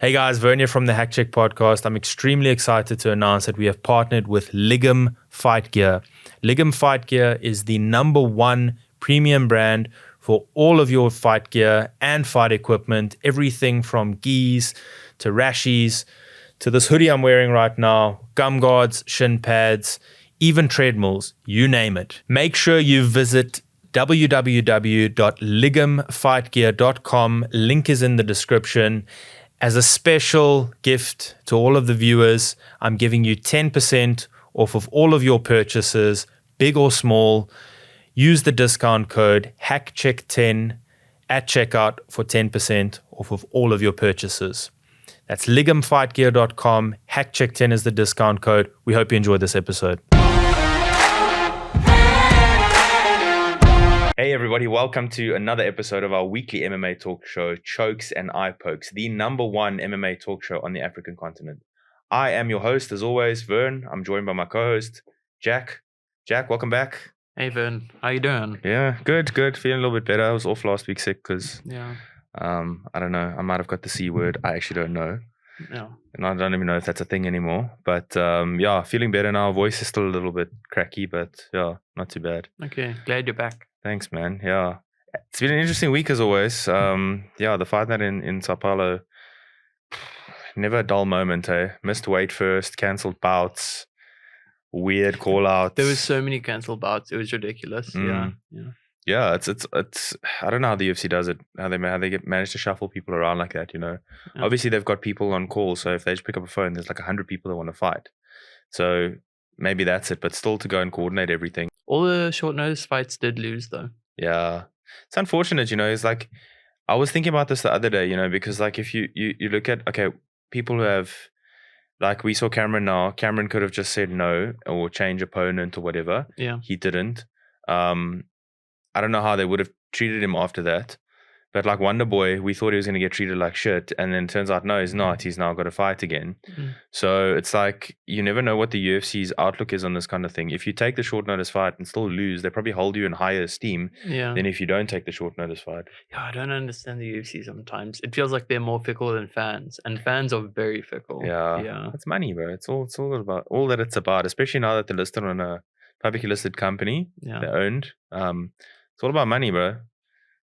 Hey guys, Vernier from the Hack Check podcast. I'm extremely excited to announce that we have partnered with Ligum Fight Gear. Ligum Fight Gear is the #1 premium brand for all of your fight gear and fight equipment. Everything from gis to rashies to this hoodie I'm wearing right now, gum guards, shin pads, even treadmills, you name it. Make sure you visit www.ligumfightgear.com. Link is in the description. As a special gift to all of the viewers, I'm giving you 10% off of all of your purchases, big or small. Use the discount code HACKCHECK10 at checkout for 10% off of all of your purchases. That's ligumfightgear.com. HACKCHECK10 is the discount code. We hope you enjoyed this episode. Hey everybody, welcome to another episode of our weekly MMA talk show, Chokes and Eye Pokes, the #1 MMA talk show on the African continent. I am your host, as always, Vern. I'm joined by my co-host, Jack. Jack, welcome back. Hey Vern, how you doing? Yeah, good. Feeling a little bit better. I was off last week sick because, I don't know, I might have got the C word. I actually don't know. Yeah. And I don't even know if that's a thing anymore. But feeling better now. Voice is still a little bit cracky, but yeah, not too bad. Okay, glad you're back. Thanks, man. Yeah. It's been an interesting week as always. The fight night in Sao Paulo, never a dull moment, eh? Missed weight first, cancelled bouts, weird call outs. There was so many cancelled bouts. It was ridiculous. Yeah. Yeah, it's I don't know how the UFC does it, how they manage to shuffle people around like that, you know. Yeah. Obviously they've got people on call, so if they just pick up a phone, there's like 100 people that want to fight. So maybe that's it, but still to go and coordinate everything. All the short notice fights did lose though. Yeah. It's unfortunate, you know. It's like, I was thinking about this the other day, you know, because like if you look at, okay, people who have, like we saw Cameron now, Cameron could have just said no or change opponent or whatever. Yeah. He didn't. I don't know how they would have treated him after that. But like Wonder Boy, we thought he was going to get treated like shit. And then it turns out, no, he's not. He's now got to fight again. Mm. So it's like, you never know what the UFC's outlook is on this kind of thing. If you take the short notice fight and still lose, they probably hold you in higher esteem than if you don't take the short notice fight. Yeah, I don't understand the UFC sometimes. It feels like they're more fickle than fans. And fans are very fickle. Yeah. It's money, bro. It's all about, all that it's about, especially now that they're listed on a publicly listed company. Yeah. They're owned. It's all about money, bro.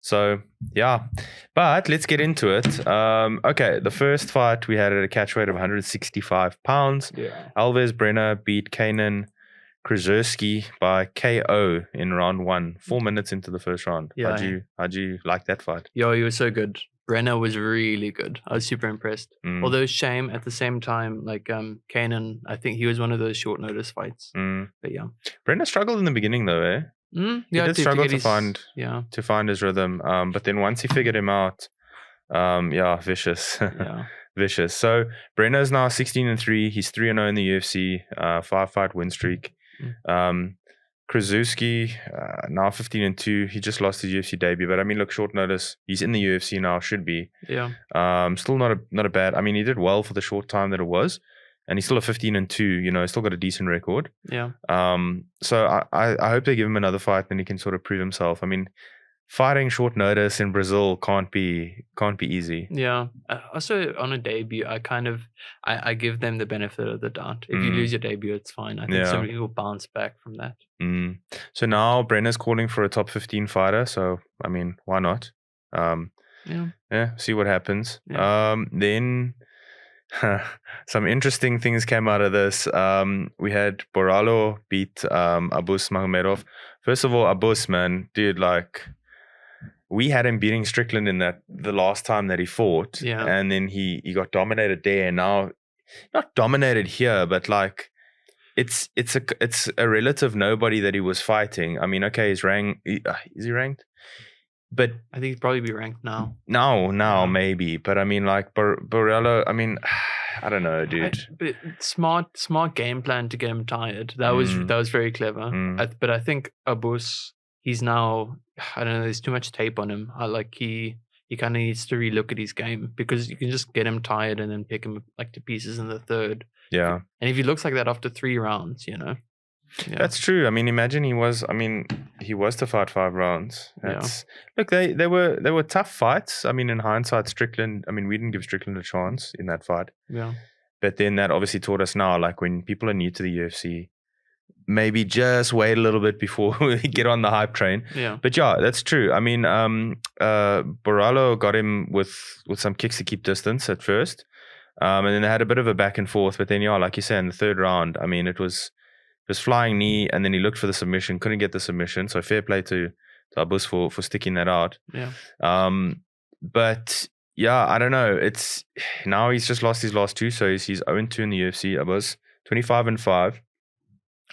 So, yeah. But let's get into it. Okay, the first fight we had at a catch weight of 165 pounds. Yeah. Alves Brenner beat Kanan Krzyzewski by KO in round 1, 4 minutes into the first round. Yeah. How'd you like that fight? Yo, he was so good. Brenner was really good. I was super impressed. Although shame at the same time, like Kanan, I think he was one of those short notice fights. But yeah. Brenner struggled in the beginning though, eh? Yeah, he did struggle to find his rhythm. But then once he figured him out, vicious. Yeah. Vicious. So Brenner's now 16-3. He's 3-0 in the UFC, 5-fight win streak. Krzyzewski, now 15-2. He just lost his UFC debut, but I mean, look, short notice. He's in the UFC now, should be. Yeah. Still not a bad. I mean, he did well for the short time that it was, and he's still a 15-2. You know, still got a decent record. Yeah. So I hope they give him another fight, and he can sort of prove himself. I mean, fighting short notice in Brazil can't be easy. Yeah. Also, on a debut, I give them the benefit of the doubt. If you lose your debut, it's fine. I think so many people bounce back from that. So now Brenner's calling for a top 15 fighter. So, I mean, why not? See what happens. Yeah. Then some interesting things came out of this. We had Borralho beat Abus Magomedov. First of all, Abus, man, dude, like, we had him beating Strickland in the last time that he fought. Yeah. And then he got dominated there. And now, not dominated here, but like, it's a relative nobody that he was fighting. I mean, okay, he's ranked. Is he ranked? But I think he'd probably be ranked now. Now maybe. But I mean, like, Borralho, I mean, I don't know, dude. But smart game plan to get him tired. That was very clever. But I think Abus, he's now, I don't know, there's too much tape on him. He kind of needs to relook at his game, because you can just get him tired and then pick him like to pieces in the third. Yeah. And if he looks like that after 3 rounds, you know. Yeah. That's true. I mean, imagine he was to fight 5 rounds. Look, they were tough fights. I mean, in hindsight, Strickland, I mean, we didn't give Strickland a chance in that fight. Yeah. But then that obviously taught us now, like when people are new to the UFC, maybe just wait a little bit before we get on the hype train. Yeah. But yeah, that's true. I mean, Borrallo got him with some kicks to keep distance at first. And then they had a bit of a back and forth. But then, yeah, like you said, in the 3rd round, I mean, it was flying knee, and then he looked for the submission, couldn't get the submission. So fair play to Abus for sticking that out. Yeah. But yeah, I don't know. It's now he's just lost his last 2, so he's 0-2 in the UFC. Abus 25-5.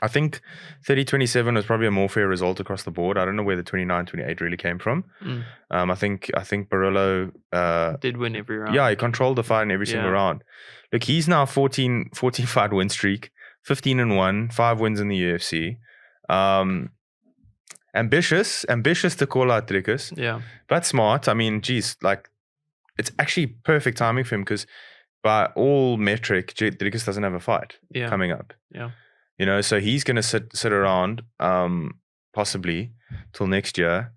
I think 30-27 was probably a more fair result across the board. I don't know where the 29-28 really came from. I think Barillo did win every round. Yeah, he controlled the fight in every single round. Look, he's now 14 fight win streak, 15-1, 5 wins in the UFC. Ambitious to call out Dricus. Yeah. But smart. I mean, geez, like it's actually perfect timing for him because by all metric, Dricus doesn't have a fight coming up. Yeah. You know, so he's going to sit around possibly till next year,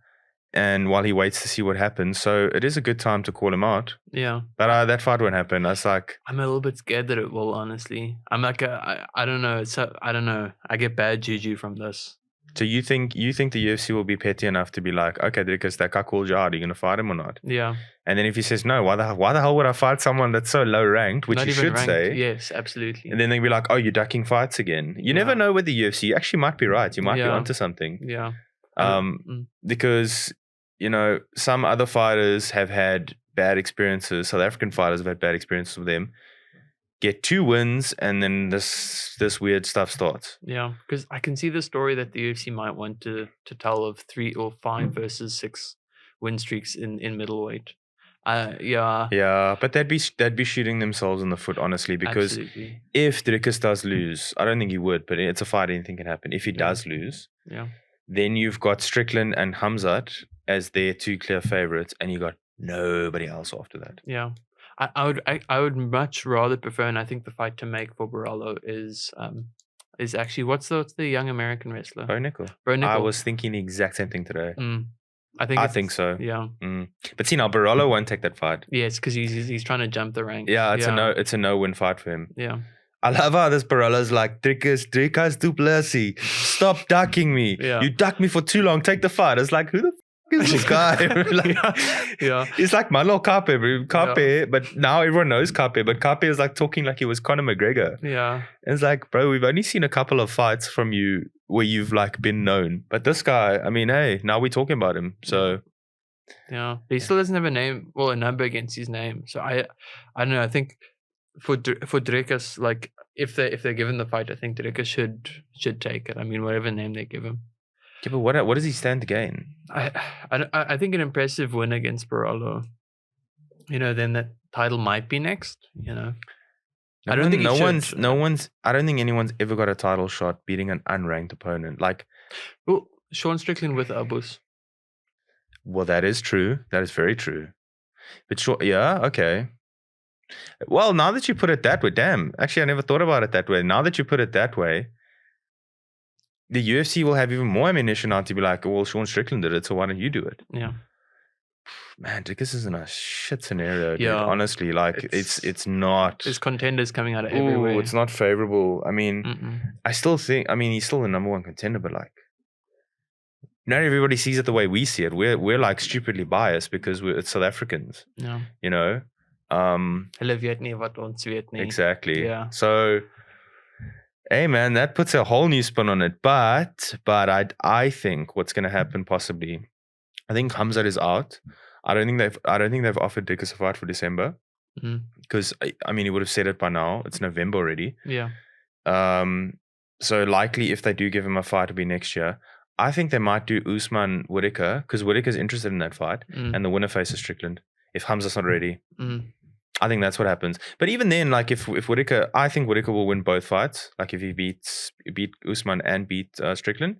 and while he waits to see what happens. So it is a good time to call him out. Yeah. But that fight won't happen. I was like, I'm a little bit scared that it will, honestly. I'm like, I don't know. I don't know. I get bad juju from this. So you think the UFC will be petty enough to be like, okay, because that guy called you out, are you going to fight him or not? Yeah. And then if he says no, why the hell would I fight someone that's so low ranked, which you should say? Yes, absolutely. And then they'll be like, oh, you're ducking fights again. You never know with the UFC. You actually might be right. You might be onto something. Yeah. Because, you know, some other fighters have had bad experiences. South African fighters have had bad experiences with them. Get 2 wins, and then this weird stuff starts. Yeah, because I can see the story that the UFC might want to tell of 3 or 5 versus 6 win streaks in middleweight. Yeah, but they'd be shooting themselves in the foot, honestly, because if Dricus does lose, I don't think he would, but it's a fight, anything can happen. If he does lose, then you've got Strickland and Hamzat as their 2 clear favorites, and you got nobody else after that. Yeah. I would much rather prefer, and I think the fight to make for Borrallo is actually what's the young American wrestler? Bo Nickel. I was thinking the exact same thing today. I think so. Yeah. But see now, Borrallo won't take that fight. Yeah, it's because he's trying to jump the ranks. Yeah, it's a no-win fight for him. Yeah. I love how this Borrallo's like, Dricus Duplessis, stop ducking me. Yeah. You ducked me for too long. Take the fight. It's like, who the is this guy? It's like Manlo Kape, but now everyone knows Kape, but Kape is like talking like he was Conor McGregor. Yeah. And it's like, bro, we've only seen a couple of fights from you where you've like been known. But this guy, I mean, hey, now we're talking about him. So yeah. But he still doesn't have a number against his name. So I don't know. I think for Dricus, like if they're given the fight, I think Dricus should take it. I mean, whatever name they give him. Yeah, but what does he stand to gain? I think an impressive win against Borrallo. You know, then that title might be next. You know, I don't think anyone's ever got a title shot beating an unranked opponent. Like, well, Sean Strickland with Abus. Well, that is true. That is very true. But sure, yeah, okay. Well, now that you put it that way, damn. Actually, I never thought about it that way. Now that you put it that way, the UFC will have even more ammunition now to be like, well, Sean Strickland did it, so why don't you do it? Yeah. Man, this is in a shit scenario, dude. Honestly, like it's not. There's contenders coming out of everywhere. It's not favorable. I mean, I still think. I mean, he's still the number 1 contender, but like, not everybody sees it the way we see it. We're like stupidly biased because it's South Africans. Yeah. You know. Hulle weet nie wat ons weet nie. Exactly. Yeah. So. Hey man, that puts a whole new spin on it. But I think what's going to happen possibly, I think Hamzat is out. I don't think they've offered Dricus a fight for December because I mean he would have said it by now. It's November already. Yeah. So likely if they do give him a fight, it'll be next year. I think they might do Usman Whitaker because Whitaker's interested in that fight, and the winner faces Strickland if Hamzat's not ready. I think that's what happens. But even then, like if Whitaker, I think Whitaker will win both fights. Like if he beat Usman and beat Strickland,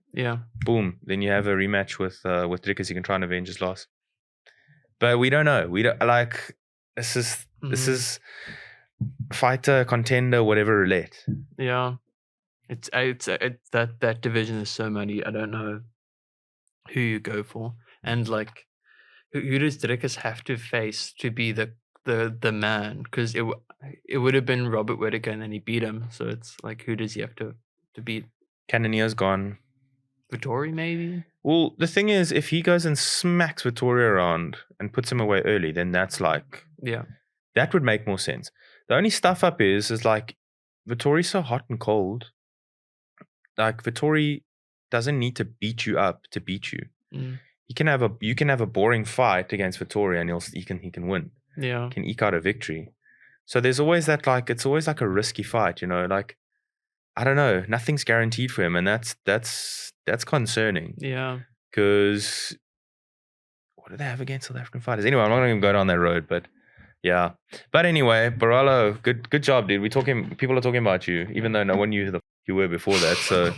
boom, then you have a rematch with Dricus. He can try and avenge his loss. But we don't know. We don't like this is fighter, contender, whatever roulette. Yeah, That division is so muddy. I don't know who you go for, and like who does Drickus have to face to be the man? Because it would have been Robert Whittaker and then he beat him. So it's like, who does he have to beat? Cannonier's gone. Vittori maybe. Well, the thing is, if he goes and smacks Vittori around and puts him away early, then that's like, that would make more sense. The only stuff up is like Vittori's so hot and cold. Like Vittori doesn't need to beat you up to beat you. You can have a boring fight against Vittori and he can win. Yeah, he can eke out a victory. So there's always that, like, it's always like a risky fight, you know. Like, I don't know, nothing's guaranteed for him, and that's concerning. Yeah, because what do they have against South African fighters? Anyway, I'm not going to go down that road, but yeah. But anyway, Barolo, good job, dude. People are talking about you, even though no one knew who the f- you were before that. So,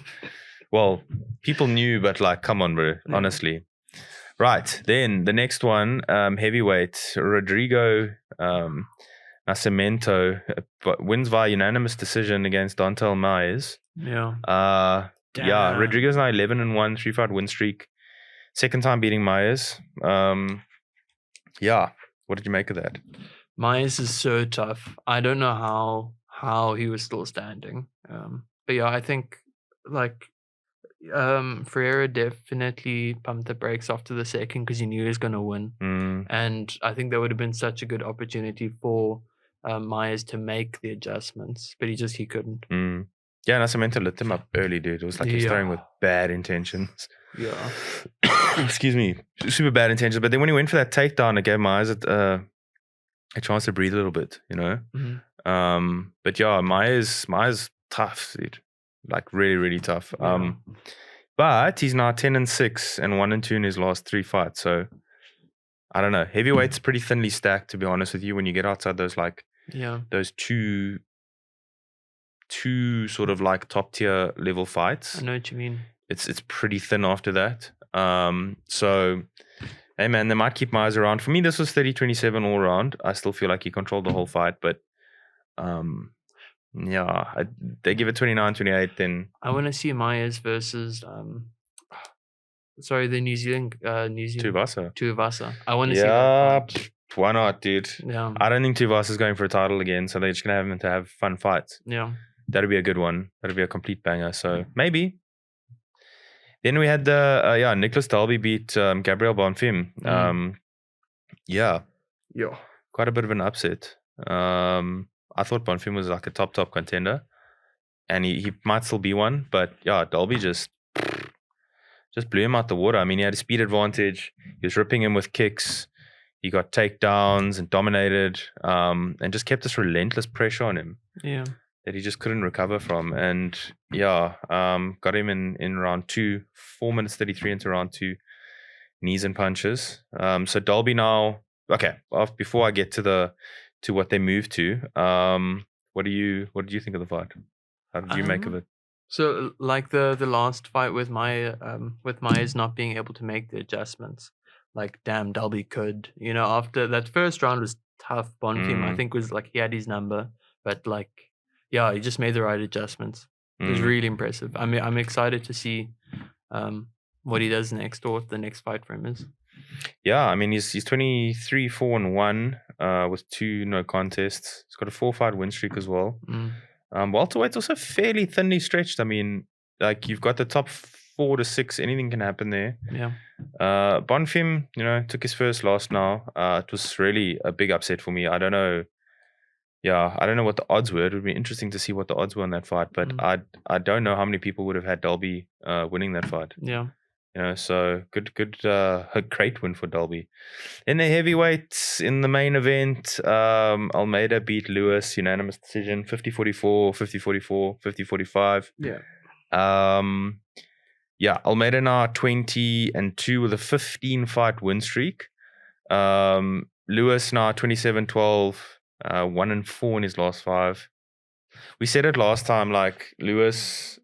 well, people knew, but like, come on, bro. Yeah. Honestly. Right. Then the next one, heavyweight, Rodrigo Nascimento wins via unanimous decision against Dontel Myers. Yeah. Yeah. Rodrigo's now 11-1, 3-fight win streak. Second time beating Myers. Yeah. What did you make of that? Myers is so tough. I don't know how he was still standing. But yeah, I think like Pereira definitely pumped the brakes after the second because he knew he was going to win. And I think that would have been such a good opportunity for Myers to make the adjustments, but he couldn't. Yeah, Nascimento lit him up early, dude. It was like he's throwing with bad intentions. Yeah. Excuse me. Super bad intentions. But then when he went for that takedown, it gave Myers a chance to breathe a little bit, you know? But yeah, Myers tough, dude. Like really, really tough. Yeah. But he's now 10-6 and 1-2 in his last 3 fights. So I don't know. Heavyweight's pretty thinly stacked, to be honest with you, when you get outside those like those two sort of like top tier level fights. I know what you mean. It's pretty thin after that. So hey man, they might keep Myers around. For me, this was 30-27 all around. I still feel like he controlled the whole fight, but yeah, they give it 29-28. Then I want to see Myers versus the New Zealand Tuivasa. I want to see that fight. Why not, dude? Yeah. I don't think Tuivasa's going for a title again, so they're just gonna have him to have fun fights. Yeah. That'd be a good one. That'd be a complete banger. So maybe. Then we had the Nicholas Dalby beat Gabriel Bonfim. Yeah. Quite a bit of an upset. I thought Bonfim was like a top contender, and he might still be one, but yeah, Dalby just blew him out the water. I mean, he had a speed advantage. He was ripping him with kicks. He got takedowns and dominated, and just kept this relentless pressure on him. Yeah. That he just couldn't recover from. And yeah, got him in round 2, 4 minutes 33 into round 2, knees and punches. So Dalby now, okay, before I get to what they moved to, what did you think of the fight? How did you make of it? So like the last fight with Myers not being able to make the adjustments, like damn, Dalby could, you know, after that first round was tough. Bonfim, I think, was like he had his number, but like, yeah, he just made the right adjustments. It was really impressive. I mean, I'm excited to see what he does next, or what the next fight for him is. Yeah, I mean, he's 23-4-1 with 2 no contests. He's got a 4-fight win streak as well. Welterweight's also fairly thinly stretched. I mean, like you've got the top 4 to 6. Anything can happen there. Yeah. Bonfim, you know, took his first loss now. It was really a big upset for me. I don't know. Yeah, I don't know what the odds were. It would be interesting to see what the odds were on that fight. But I don't know how many people would have had Dalby winning that fight. Yeah. You know, so a great win for Dalby. In the heavyweights, in the main event, Almeida beat Lewis, unanimous decision, 50-44, 50-44, 50-45. Yeah. Yeah, Almeida now 20-2 with a 15-fight win streak. Lewis now 27-12, 1-4 in his last 5. We said it last time, like Lewis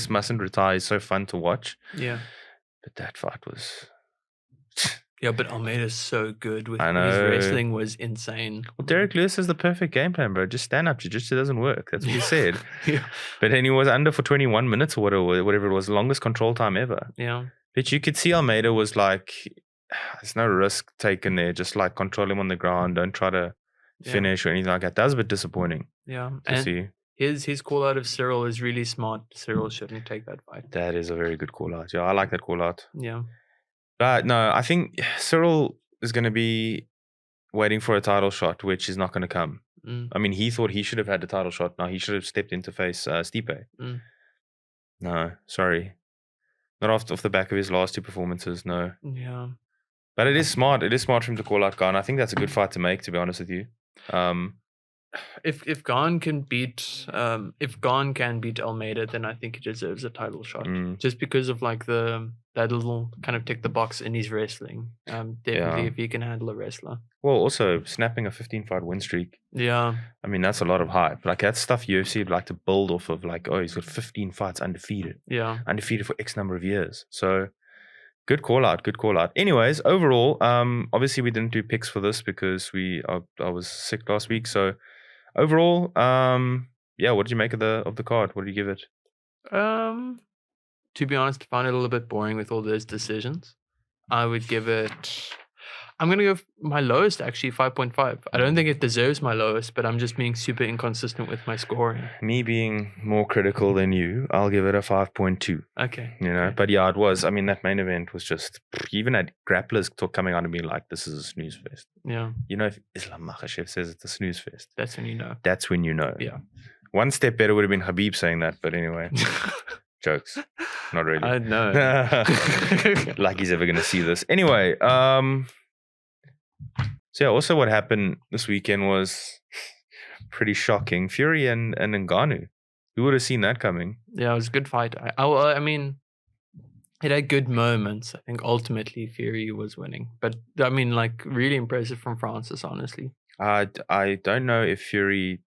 mustn't retire. He's so fun to watch. Yeah. But that fight was Yeah, but Almeida's so good. With I know. his wrestling was insane. Well, Derek Lewis is the perfect game plan, bro. Just stand up. Jiu-jitsu doesn't work. That's what he said. Yeah. But then he was under for 21 minutes or whatever it was, longest control time ever. Yeah. But you could see Almeida was like, there's no risk taken there. Just like control him on the ground. Don't try to finish or anything like that. That was a bit disappointing. Yeah. To see. His call out of Cyril is really smart. Cyril shouldn't take that fight. That is a very good call out. Yeah, I like that call out. Yeah. But no, I think Cyril is going to be waiting for a title shot, which is not going to come. I mean, he thought he should have had the title shot. Now he should have stepped in to face Stipe. No, sorry. Not off the back of his last two performances, no. Yeah. But it is smart. It is smart for him to call out Gane. I think that's a good fight to make, to be honest with you. If Gane can beat Almeida, then I think he deserves a title shot. Just because of like that little kind of tick the box in his wrestling. Definitely if he can handle a wrestler. Well, also snapping a 15-fight win streak. Yeah. I mean, that's a lot of hype. Like that's stuff UFC would like to build off of. Like, oh, he's got 15 fights undefeated. Yeah. Undefeated for X number of years. So good call out. Good call out. Anyways, overall, obviously we didn't do picks for this because I was sick last week. So overall, what did you make of the card? What did you give it? To be honest, I found it a little bit boring with all those decisions. I would give it. I'm going to go my lowest, actually, 5.5. I don't think it deserves my lowest, but I'm just being super inconsistent with my scoring. Me being more critical than you, I'll give it a 5.2. Okay. You know, but yeah, it was. I mean, that main event was just, even had grapplers coming on to me like, this is a snooze fest. Yeah. You know, if Islam Makhachev says it's a snooze fest. That's when you know. That's when you know. Yeah. One step better would have been Habib saying that, but anyway. Jokes. Not really. I know. Like he's ever going to see this. Anyway, so yeah, also what happened this weekend was pretty shocking. Fury and Ngannou. Who would have seen that coming? Yeah, it was a good fight. I mean, it had good moments. I think ultimately Fury was winning. But I mean, like, really impressive from Francis, honestly. I don't know if Fury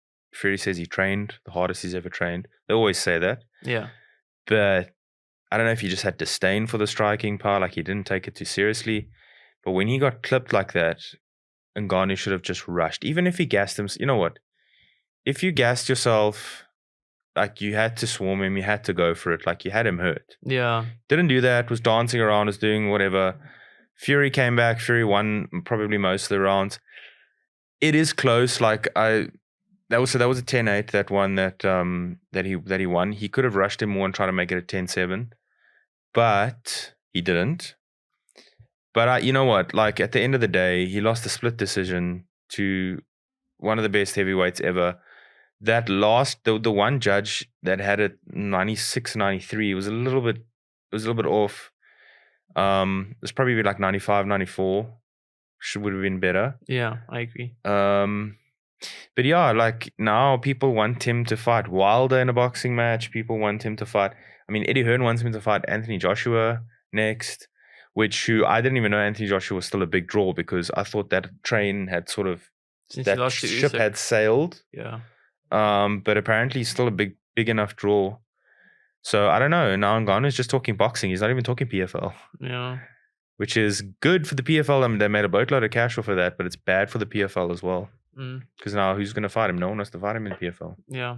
says he trained the hardest he's ever trained. They always say that. Yeah. But I don't know if he just had disdain for the striking power, like he didn't take it too seriously. But when he got clipped like that, Ngannou should have just rushed. Even if he gassed him, you know what? If you gassed yourself, like you had to swarm him, you had to go for it, like you had him hurt. Yeah. Didn't do that, was dancing around, was doing whatever. Fury came back, Fury won probably most of the rounds. It is close, like that was a 10-8, that one that he won. He could have rushed him more and tried to make it a 10-7, but he didn't. But you know what? Like at the end of the day, he lost a split decision to one of the best heavyweights ever. That the one judge that had it 96-93 was a little bit off. It was probably like 95-94. Would have been better. Yeah, I agree. But yeah, like now people want him to fight Wilder in a boxing match. People want him to fight. I mean, Eddie Hearn wants him to fight Anthony Joshua next. Who I didn't even know Anthony Joshua was still a big draw because I thought that train had sort of that ship had sailed. Yeah. But apparently he's still a big enough draw. So I don't know. Now Ngannou's just talking boxing. He's not even talking PFL. Yeah. Which is good for the PFL. I mean, they made a boatload of cash off of that, but it's bad for the PFL as well. Because now who's going to fight him? No one wants to fight him in PFL. Yeah.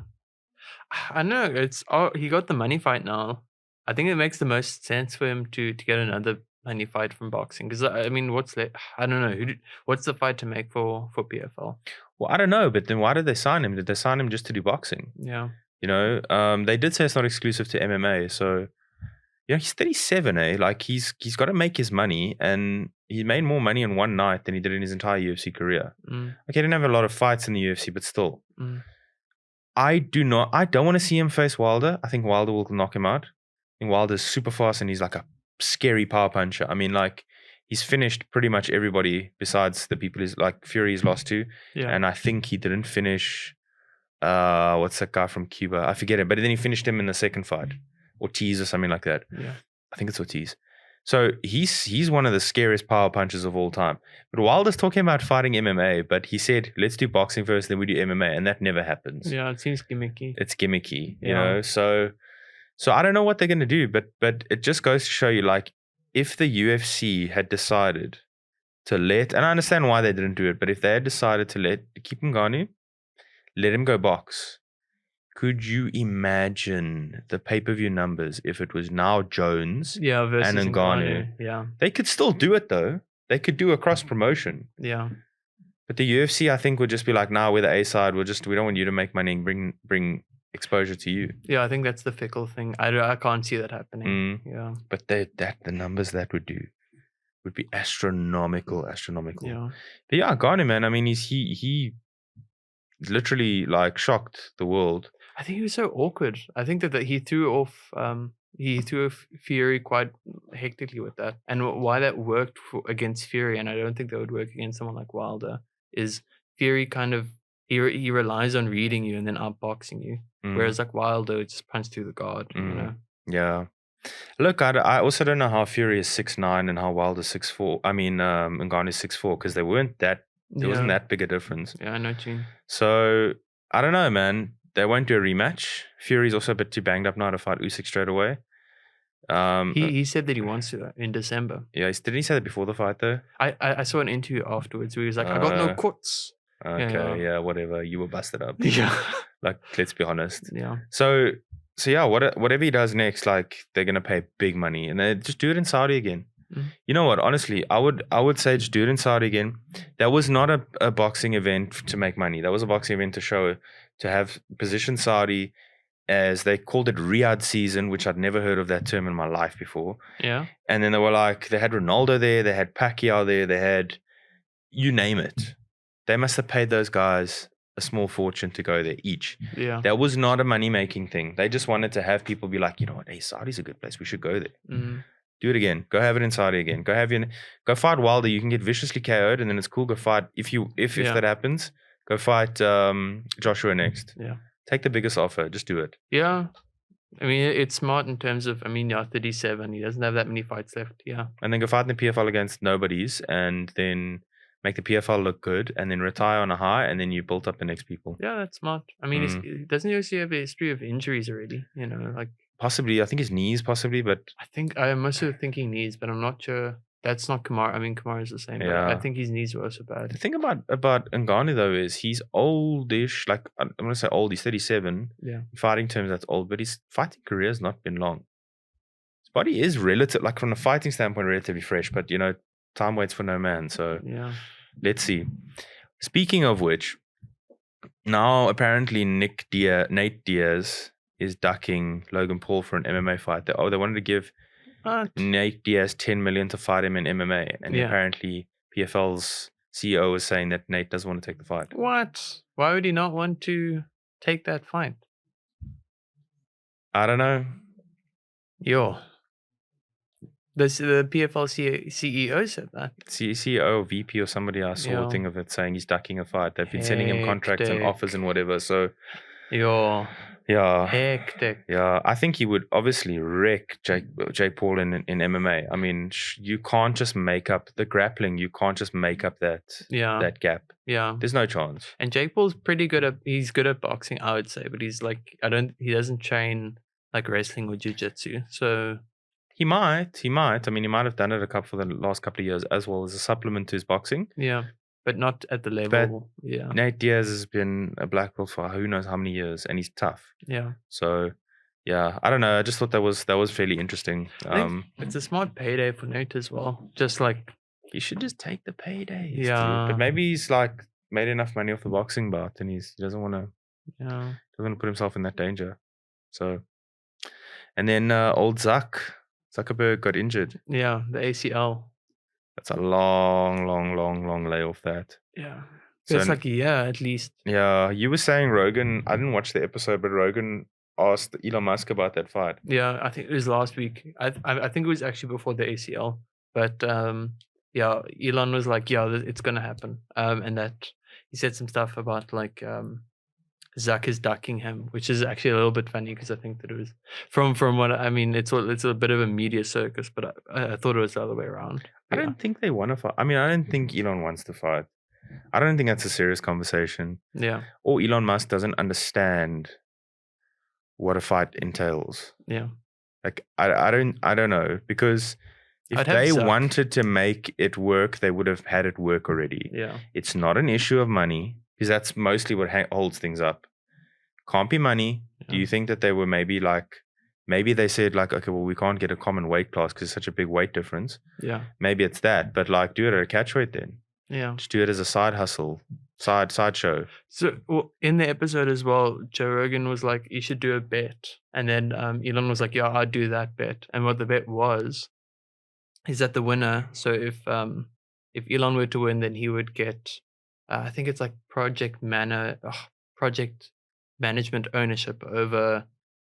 I know. He got the money fight now. I think it makes the most sense for him to get another money fight from boxing. Because, I mean, I don't know. What's the fight to make for PFL? Well, I don't know. But then why did they sign him? Did they sign him just to do boxing? Yeah. You know, they did say it's not exclusive to MMA. So, you know, he's 37, eh? Like, he's got to make his money. And he made more money in one night than he did in his entire UFC career. Okay, he didn't have a lot of fights in the UFC, but still. I don't want to see him face Wilder. I think Wilder will knock him out. I think Wilder's super fast and he's like a scary power puncher. I mean, like, he's finished pretty much everybody besides the people Fury's lost to. Yeah. And I think he didn't finish, what's that guy from Cuba? I forget it. But then he finished him in the second fight. Ortiz or something like that. Yeah. I think it's Ortiz. So he's one of the scariest power punchers of all time. But Wilder's talking about fighting MMA, but he said, let's do boxing first, then we do MMA. And that never happens. Yeah, it seems gimmicky. It's gimmicky, you know? So I don't know what they're going to do, but it just goes to show you, like, if the UFC had decided let, and I understand why they didn't do it, but if they had decided to keep Ngannou, let him go box. Could you imagine the pay-per-view numbers if it was now Jones versus and Ngannou? Yeah. They could still do it though. They could do a cross-promotion. Yeah. But the UFC, I think, would just be like, nah, we're the A side. We don't want you to make money and bring exposure to you. Yeah, I think that's the fickle thing. I can't see that happening. Yeah. But the numbers that would do would be astronomical. Yeah. But yeah, Ngannou, man. I mean, he literally like shocked the world. I think he was so awkward. I think that he threw off Fury quite hectically with that. And why that worked against Fury, and I don't think that would work against someone like Wilder, is Fury kind of he relies on reading you and then outboxing you. Whereas like Wilder just punched through the guard, you know. Yeah. Look, I also don't know how Fury is 6'9" and how Wilder's 6'4". I mean, Ngannou is 6'4" because there wasn't that big a difference. Yeah, I know what you mean. So I don't know, man. They won't do a rematch. Fury's also a bit too banged up now to fight Usyk straight away. He said that he wants to in December. Yeah, didn't he say that before the fight though? I saw an interview afterwards where he was like, I got no cuts. Okay, yeah, whatever. You were busted up. Yeah. Like, let's be honest. Yeah. So yeah, whatever he does next, like they're gonna pay big money, and they just do it in Saudi again. You know what? Honestly, I would say just do it in Saudi again. That was not a boxing event to make money. That was a boxing event to have position Saudi as they called it Riyadh season, which I'd never heard of that term in my life before. Yeah. And then they were like, they had Ronaldo there, they had Pacquiao there, they had you name it. They must have paid those guys a small fortune to go there each. Yeah. That was not a money-making thing. They just wanted to have people be like, you know what, hey, Saudi's a good place. We should go there. Do it again. Go have it in Saudi again. Go fight Wilder. You can get viciously KO'd, and then it's cool. Go fight if that happens. Go fight Joshua next. Yeah. Take the biggest offer. Just do it. Yeah. I mean, it's smart in terms of, 37. He doesn't have that many fights left. Yeah. And then go fight in the PFL against nobodies, and then make the PFL look good, and then retire on a high, and then you build up the next people. Yeah, that's smart. I mean, doesn't he also have a history of injuries already? You know, like possibly. I think his knees, possibly, but I'm also thinking knees, but I'm not sure. That's not Kamara. I mean, Kamara's the same. Yeah. But I think his knees were also bad. The thing about Ngannou though is he's oldish. Like I'm gonna say old. He's 37. Yeah. In fighting terms, that's old, but his fighting career has not been long. His body is relative, like from a fighting standpoint, relatively fresh. But you know, time waits for no man. So yeah. Let's see. Speaking of which, now apparently Nate Diaz is ducking Logan Paul for an MMA fight. They wanted to give Nate Diaz $10 million to fight him in MMA, and apparently PFL's CEO is saying that Nate doesn't want to take the fight. What? Why would he not want to take that fight? I don't know. The PFL CEO said that. CEO or VP or somebody, I saw a thing of it saying he's ducking a fight. They've been sending him contracts and offers and whatever. So, hectic. Yeah, I think he would obviously wreck Jake Paul in MMA. I mean, you can't just make up the grappling. You can't just make up that gap. Yeah, there's no chance. And Jake Paul's pretty good at. He's good at boxing, I would say, but he's like he doesn't train like wrestling or jiu-jitsu. So. He might. I mean, he might have done it for the last couple of years as well as a supplement to his boxing. Yeah, but not at the level. But Nate Diaz has been a black belt for who knows how many years, and he's tough. Yeah. So, yeah, I don't know. I just thought that was fairly interesting. It's a smart payday for Nate as well. Just like he should just take the payday. Yeah. But maybe he's like made enough money off the boxing bout, and he doesn't want to. Yeah. Doesn't want to put himself in that danger. So, and then old Zuckerberg got injured. Yeah, the ACL. That's a long layoff. That. Yeah. So it's like a year at least. Yeah, you were saying Rogan. I didn't watch the episode, but Rogan asked Elon Musk about that fight. Yeah, I think it was last week. I think it was actually before the ACL. But Elon was like, it's gonna happen. And that he said some stuff about like Zuck is ducking him, which is actually a little bit funny because I think that it was from what I mean. It's a bit of a media circus, but I thought it was the other way around. I don't think they want to fight. I mean, I don't think Elon wants to fight. I don't think that's a serious conversation. Yeah. Or Elon Musk doesn't understand what a fight entails. Yeah. Like I don't know, because If they wanted to make it work, they would have had it work already. Yeah. It's not an issue of money, because that's mostly what holds things up. Can't be money. Yeah. Do you think that they were maybe they said like, okay, well, we can't get a common weight class because it's such a big weight difference. Yeah. Maybe it's that, but like, do it at a catch weight then. Yeah. Just do it as a side hustle, side show. So in the episode as well, Joe Rogan was like, you should do a bet. And then Elon was like, yeah, I'd do that bet. And what the bet was is that the winner, so if Elon were to win, then he would get, I think it's like project management ownership over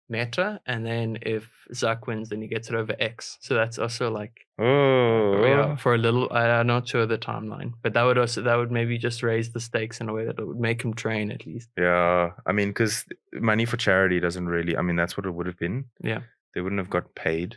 Meta, and then if Zuck wins, then he gets it over X. So that's also like, for a little. I'm not sure the timeline, but that would maybe just raise the stakes in a way that it would make him train at least. Yeah, I mean, because money for charity doesn't really. I mean, that's what it would have been. Yeah, they wouldn't have got paid.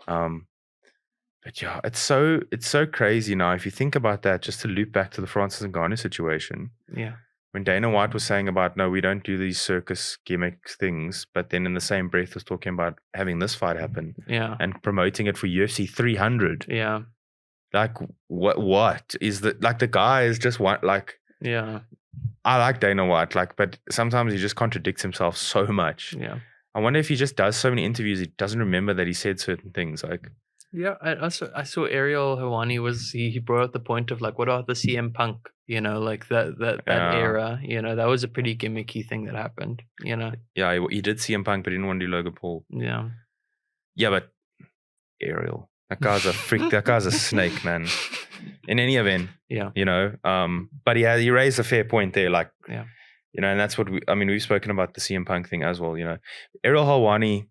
But yeah, it's so crazy now. If you think about that, just to loop back to the Francis Ngannou situation. Yeah. When Dana White was saying about, no, we don't do these circus gimmick things, but then in the same breath was talking about having this fight happen. Yeah. And promoting it for UFC 300. Yeah. Like, what is the, like, the guy is just one, like, yeah. I like Dana White, like, but sometimes he just contradicts himself so much. Yeah. I wonder if he just does so many interviews, he doesn't remember that he said certain things. Like, yeah, I saw Ariel Helwani he brought up the point of like, what about the CM Punk, like that era, that was a pretty gimmicky thing that happened, Yeah, he did CM Punk, but he didn't want to do Logan Paul. Yeah. Yeah, but Ariel, that guy's a freak, that guy's a snake, man. In any event, yeah, but he raised a fair point there, like, yeah, and that's what we've spoken about the CM Punk thing as well, Ariel Helwani,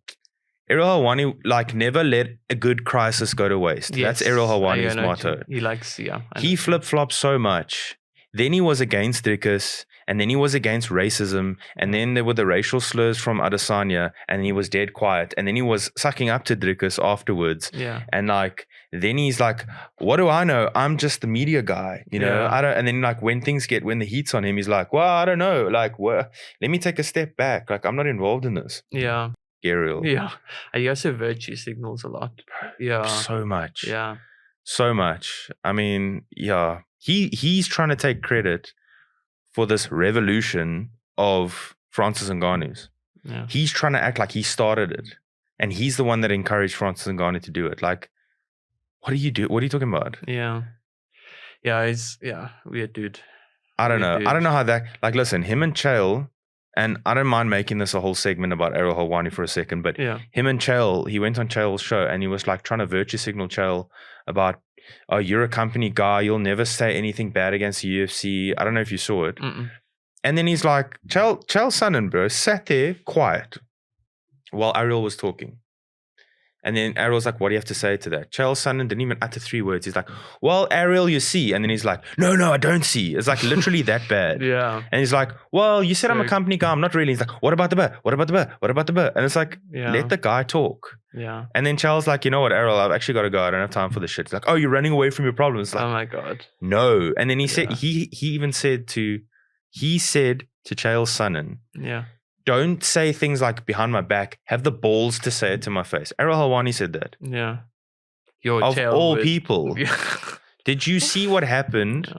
like, never let a good crisis go to waste. Yes. That's Ariel Helwani's motto. He likes, he flip-flops so much. Then he was against Dricus, and then he was against racism, and then there were the racial slurs from Adesanya, and he was dead quiet, and then he was sucking up to Dricus afterwards. Yeah. And like, then he's like, what do I know? I'm just the media guy, I don't, and then like when the heat's on him, he's like, well, I don't know. Like, let me take a step back. Like, I'm not involved in this. Yeah. Ariel. Yeah. He also virtue signals a lot. Yeah. So much. Yeah. So much. I mean, yeah. He's trying to take credit for this revolution of Francis Ngannou's. Yeah. He's trying to act like he started it. And he's the one that encouraged Francis Ngannou to do it. Like, what do you do? What are you talking about? Yeah. Yeah, he's weird dude. I don't know. I don't know how that, like, listen, him and Chael, and I don't mind making this a whole segment about Ariel Helwani for a second, but him and Chael, he went on Chael's show and he was like trying to virtue signal Chael about, oh, you're a company guy, you'll never say anything bad against the UFC. I don't know if you saw it. Mm-mm. And then he's like, Chael Sonnen, bro, sat there quiet while Ariel was talking. And then Ariel's like, what do you have to say to that? Chael Sonnen didn't even utter 3 words. He's like, well, Ariel, you see. And then he's like, no, I don't see. It's like literally that bad. Yeah. And he's like, well, you said I'm a company guy. I'm not really. He's like, what about the bet? What about the bet? What about the bet? And it's like, let the guy talk. Yeah. And then Chael's like, you know what, Ariel, I've actually got to go. I don't have time for this shit. He's like, oh, you're running away from your problems. Like, oh my God. No. And then he said, he said to Chael Sonnen, don't say things like behind my back. Have the balls to say it to my face. Ariel Helwani said that. Yeah. Of all people. Did you see what happened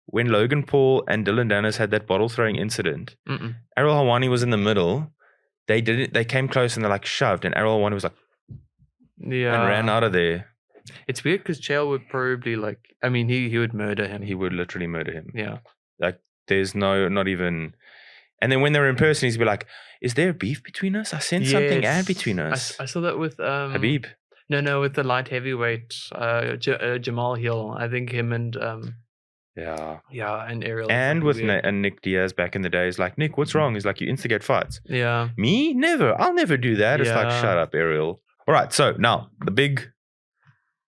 when Logan Paul and Dylan Dennis had that bottle throwing incident? Mm-mm. Ariel Helwani was in the middle. They came close and they like shoved, and Ariel Helwani was like, and ran out of there. It's weird because Chael would probably he would murder him. He would literally murder him. Yeah. Like, there's not even. And then when they're in person, he's be like, is there beef between us? I sensed something add between us. I saw that with Habib. No, with the light heavyweight Jamal Hill. I think him and and Ariel. And with Nick Diaz back in the day, he's like, Nick, what's wrong? He's like, you instigate fights. Yeah. Me? Never. I'll never do that. It's like, shut up, Ariel. All right, so now the big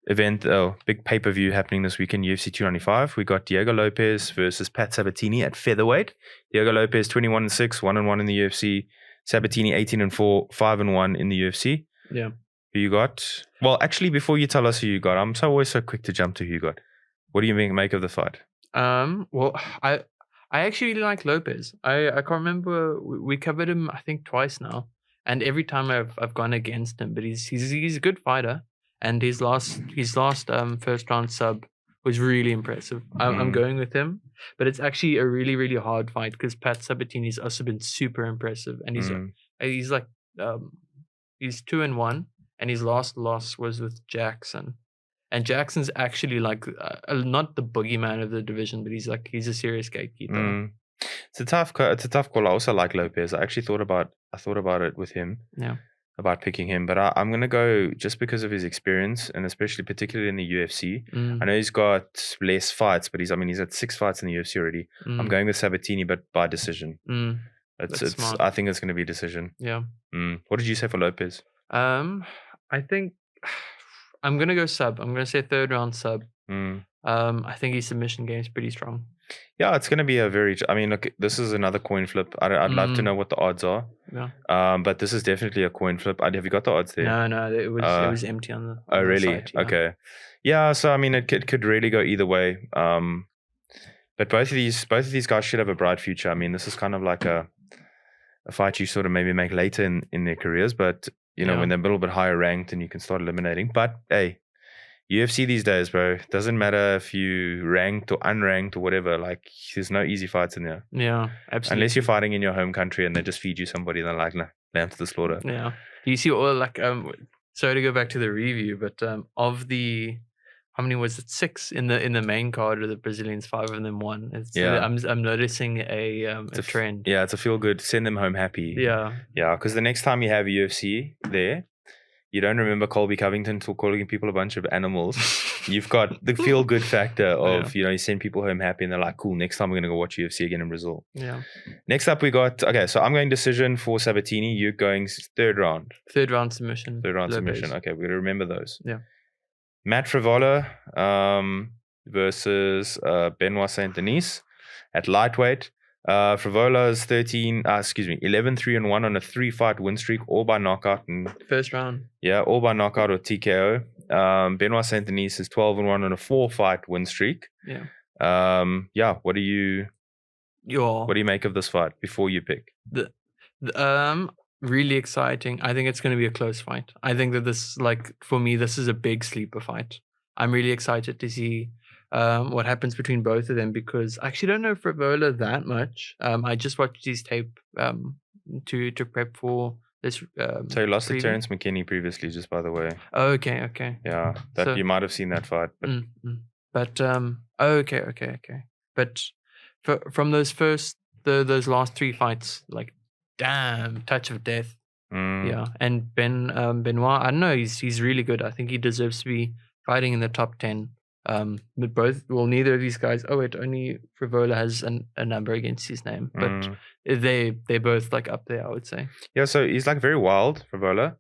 event, big pay-per-view happening this weekend, UFC 295. We got Diego Lopes versus Pat Sabatini at featherweight. Diego Lopes 21-6, 1-1 in the UFC. Sabatini 18-4, 5-1 in the UFC. Yeah. Who you got? Well, actually, before you tell us who you got, I'm always so quick to jump to who you got. What do you make of the fight? Well, I actually really like Lopes. I can't remember, we covered him I think twice now, and every time I've gone against him, but he's a good fighter. and his last first round sub was really impressive. I'm going with him, but it's actually a really, really hard fight because Pat Sabatini's also been super impressive, and he's like he's 2-1, and his last loss was with Jackson, and Jackson's actually like not the boogeyman of the division, but he's a serious gatekeeper. It's a tough call. I also like Lopes. I actually thought about it with him. Yeah. About picking him, but I'm going to go just because of his experience, and especially particularly in the UFC. I know he's got less fights, but he's had 6 fights in the UFC already. I'm going with Sabatini, but by decision. It's smart. I think it's going to be decision. Yeah. What did you say for Lopes? I think I'm going to go sub. I'm going to say 3rd round sub. I think his submission game is pretty strong. Yeah, it's going to be a very... I mean, look, this is another coin flip. I'd love to know what the odds are. Yeah. But this is definitely a coin flip. Have you got the odds there? No, it was empty on the Oh, really? site, yeah. Okay. Yeah, so I mean, it could really go either way. But both of these guys should have a bright future. I mean, this is kind of like a fight you sort of maybe make later in their careers, but you know, when they're a little bit higher ranked and you can start eliminating. But hey, UFC these days, bro, doesn't matter if you ranked or unranked or whatever, like there's no easy fights in there. Yeah, absolutely. Unless you're fighting in your home country and they just feed you somebody and they're like, nah, lamb to the slaughter. Yeah. You see all like sorry to go back to the review, but of the how many was it? 6 in the main card of the Brazilians, 5 of them won. I'm noticing a trend. Yeah, it's a feel good. Send them home happy. Yeah. Yeah, because the next time you have UFC there, you don't remember Colby Covington calling people a bunch of animals. You've got the feel good factor of, you send people home happy and they're like, cool, next time we're going to go watch UFC again in Brazil. Yeah. Next up we got, so I'm going decision for Sabatini. You're going 3rd round. 3rd round submission. 3rd round submission. Okay, we're going to remember those. Yeah. Matt Frevola versus Benoit Saint-Denis at lightweight. Frevola's 11-3-1 on a 3-fight win streak, all by knockout. First round. Yeah, all by knockout or TKO. Benoit Saint-Denis is 12-1 on a 4-fight win streak. Yeah. What do you make of this fight before you pick? Really exciting. I think it's going to be a close fight. I think that this, for me, this is a big sleeper fight. I'm really excited to see what happens between both of them because I actually don't know Frevola that much. I just watched his tape to prep for this. So he lost to Terrence McKinney previously, just by the way. Oh, okay. Yeah, you might have seen that fight. But okay. But from those those last 3 fights, damn, touch of death. Yeah, and Benoit, I don't know, he's really good. I think he deserves to be fighting in the top 10. But neither of these guys. Oh wait, only Frevola has a number against his name, but they're both up there, I would say. Yeah, so he's very wild, Frevola.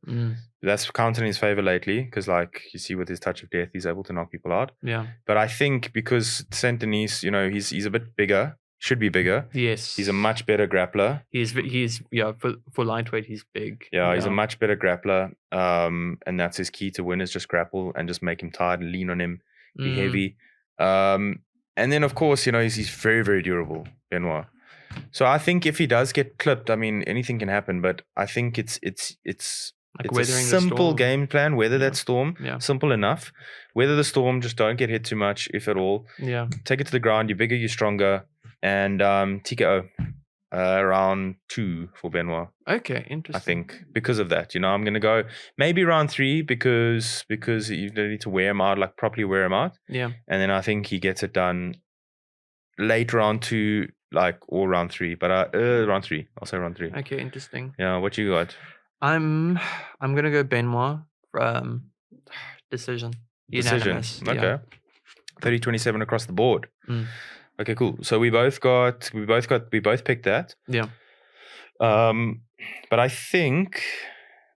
That's counted in his favor lately because you see with his touch of death, he's able to knock people out. Yeah, but I think because Saint-Denis, he's a bit bigger. Should be bigger. Yes. He's a much better grappler. He's for lightweight, he's big. Yeah, he's a much better grappler. And that's his key to win is just grapple and just make him tired and lean on him, be heavy. And then of course, he's very, very durable, Benoit. So I think if he does get clipped, I mean anything can happen, but I think it's a simple game plan, weather that storm. Yeah. Simple enough. Weather the storm, just don't get hit too much, if at all. Yeah. Take it to the ground, you're bigger, you're stronger. And TKO round 2 for Benoit. Okay, interesting. I think because of that, I'm going to go maybe round 3 because you don't need to wear him out, properly wear him out. Yeah. And then I think he gets it done late round 2, or round 3. But round 3. I'll say round 3. Okay, interesting. Yeah, what you got? I'm going to go Benoit decision. Unanimous. Okay. Yeah. 30-27 across the board. Okay, cool. So we both picked that. Yeah. But I think